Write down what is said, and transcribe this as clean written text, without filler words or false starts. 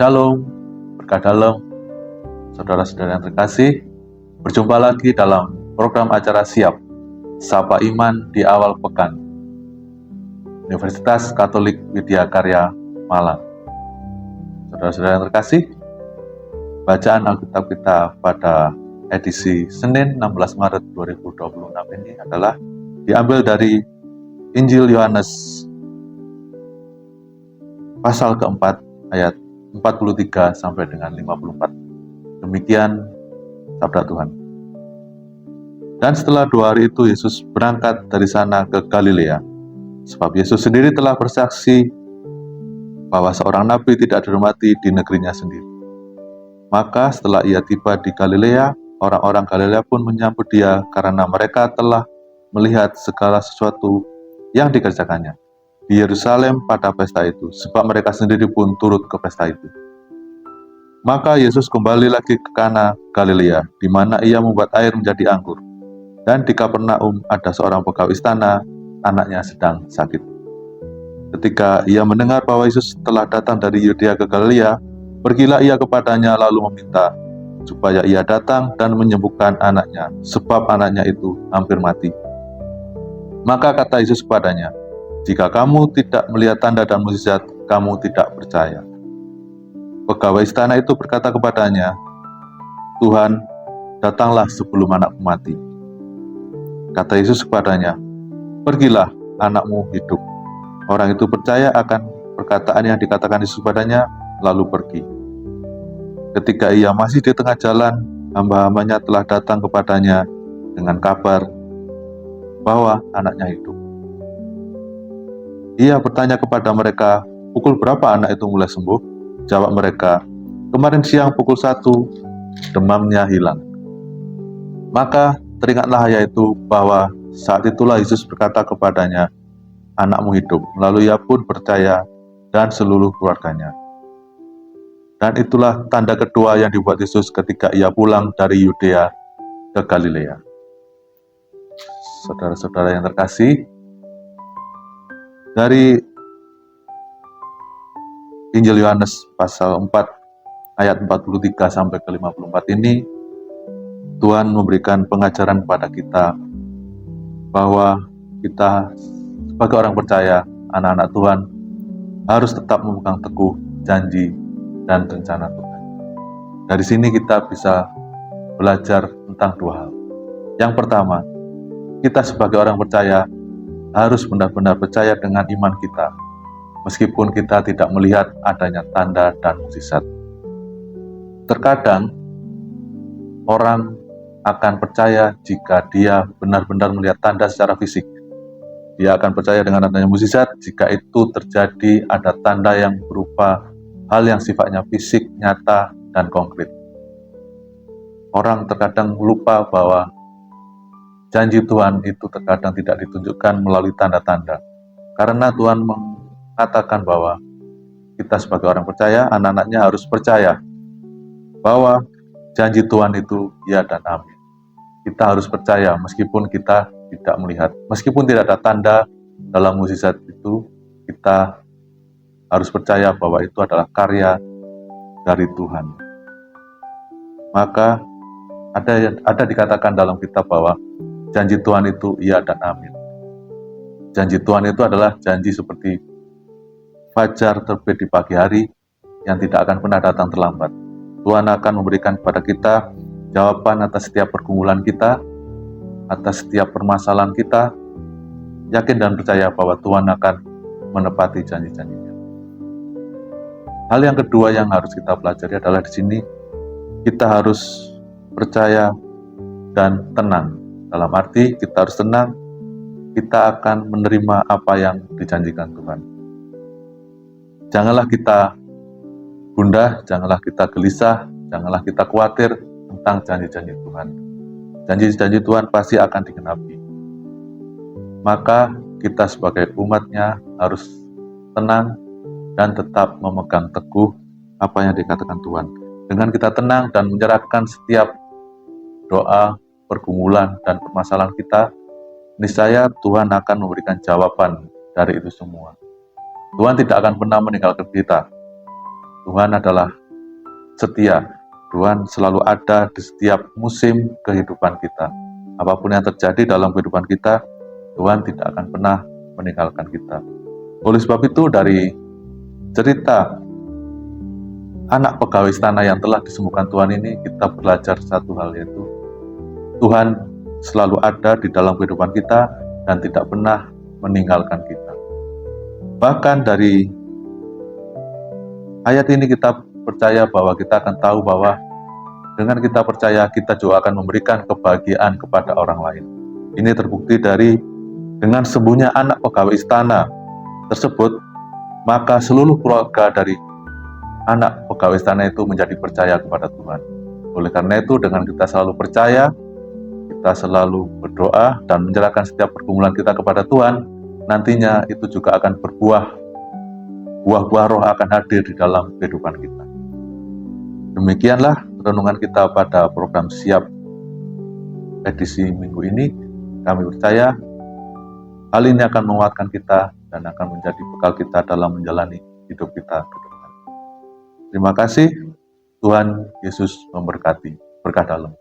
Shalom, berkah dalam, saudara-saudara yang terkasih. Berjumpa lagi dalam program acara Siap, Sapa Iman di awal pekan, Universitas Katolik Widya Karya, Malang. Saudara-saudara yang terkasih, bacaan Alkitab kita pada edisi Senin 16 Maret 2026 ini adalah diambil dari Injil Yohanes pasal keempat ayat 43 sampai dengan 54. Demikian sabda Tuhan. Dan setelah 2 hari itu Yesus berangkat dari sana ke Galilea, sebab Yesus sendiri telah bersaksi bahwa seorang nabi tidak dihormati di negerinya sendiri. Maka setelah ia tiba di Galilea, orang-orang Galilea pun menyambut dia karena mereka telah melihat segala sesuatu yang dikerjakannya di Yerusalem pada pesta itu, sebab mereka sendiri pun turut ke pesta itu. Maka Yesus kembali lagi ke Kana, Galilea, di mana ia membuat air menjadi anggur. Dan di Kapernaum ada seorang pegawai istana, anaknya sedang sakit. Ketika ia mendengar bahwa Yesus telah datang dari Yudea ke Galilea, pergilah ia kepadanya lalu meminta supaya ia datang dan menyembuhkan anaknya, sebab anaknya itu hampir mati. Maka kata Yesus kepadanya, "Jika kamu tidak melihat tanda dan mukjizat, kamu tidak percaya." Pegawai istana itu berkata kepadanya, "Tuhan, datanglah sebelum anakku mati." Kata Yesus kepadanya, "Pergilah, anakmu hidup." Orang itu percaya akan perkataan yang dikatakan Yesus kepadanya, lalu pergi. Ketika ia masih di tengah jalan, hamba-hambanya telah datang kepadanya dengan kabar bahwa anaknya hidup. Ia bertanya kepada mereka, "Pukul berapa anak itu mulai sembuh?" Jawab mereka, "Kemarin siang pukul 1, demamnya hilang." Maka teringatlah ayah itu bahwa saat itulah Yesus berkata kepadanya, "Anakmu hidup." Lalu ia pun percaya dan seluruh keluarganya. Dan itulah tanda kedua yang dibuat Yesus ketika ia pulang dari Yudea ke Galilea. Saudara-saudara yang terkasih, dari Injil Yohanes pasal 4 ayat 43 sampai ke 54 ini, Tuhan memberikan pengajaran kepada kita bahwa kita sebagai orang percaya, anak-anak Tuhan, harus tetap memegang teguh janji dan rencana Tuhan. Dari sini kita bisa belajar tentang 2 hal. Yang pertama, kita sebagai orang percaya harus benar-benar percaya dengan iman kita, meskipun kita tidak melihat adanya tanda dan mukjizat. Terkadang orang akan percaya jika dia benar-benar melihat tanda secara fisik. Dia akan percaya dengan adanya mukjizat jika itu terjadi ada tanda yang berupa hal yang sifatnya fisik, nyata, dan konkret. Orang terkadang lupa bahwa janji Tuhan itu terkadang tidak ditunjukkan melalui tanda-tanda. Karena Tuhan mengatakan bahwa kita sebagai orang percaya, anak-anaknya harus percaya bahwa janji Tuhan itu ya dan amin. Kita harus percaya meskipun kita tidak melihat. Meskipun tidak ada tanda dalam mukjizat itu, kita harus percaya bahwa itu adalah karya dari Tuhan. Maka ada dikatakan dalam kitab bahwa janji Tuhan itu iya dan amin. Janji Tuhan itu adalah janji seperti fajar terbit di pagi hari yang tidak akan pernah datang terlambat. Tuhan akan memberikan kepada kita jawaban atas setiap pergumulan kita, atas setiap permasalahan kita. Yakin dan percaya bahwa Tuhan akan menepati janji-janjinya. Hal yang kedua yang harus kita pelajari adalah di sini kita harus percaya dan tenang. Dalam arti kita harus tenang, kita akan menerima apa yang dijanjikan Tuhan. Janganlah kita gundah, janganlah kita gelisah, janganlah kita khawatir tentang janji-janji Tuhan. Janji-janji Tuhan pasti akan digenapi. Maka kita sebagai umatnya harus tenang dan tetap memegang teguh apa yang dikatakan Tuhan. Dengan kita tenang dan menyerahkan setiap doa, pergumulan, dan permasalahan kita, niscaya Tuhan akan memberikan jawaban dari itu semua. Tuhan tidak akan pernah meninggalkan kita. Tuhan adalah setia. Tuhan selalu ada di setiap musim kehidupan kita. Apapun yang terjadi dalam kehidupan kita, Tuhan tidak akan pernah meninggalkan kita. Oleh sebab itu, dari cerita anak pegawai istana yang telah disembuhkan Tuhan ini, kita belajar satu hal, yaitu Tuhan selalu ada di dalam kehidupan kita dan tidak pernah meninggalkan kita. Bahkan dari ayat ini kita percaya bahwa kita akan tahu bahwa dengan kita percaya, kita juga akan memberikan kebahagiaan kepada orang lain. Ini terbukti dari dengan sembuhnya anak pegawai istana tersebut, maka seluruh keluarga dari anak pegawai istana itu menjadi percaya kepada Tuhan. Oleh karena itu, dengan kita selalu percaya, kita selalu berdoa dan menyerahkan setiap pergumulan kita kepada Tuhan, nantinya itu juga akan berbuah. Buah-buah roh akan hadir di dalam kehidupan kita. Demikianlah renungan kita pada program Siap edisi minggu ini. Kami percaya hal ini akan menguatkan kita dan akan menjadi bekal kita dalam menjalani hidup kita ke depan. Terima kasih. Tuhan Yesus memberkati. Berkah dalam.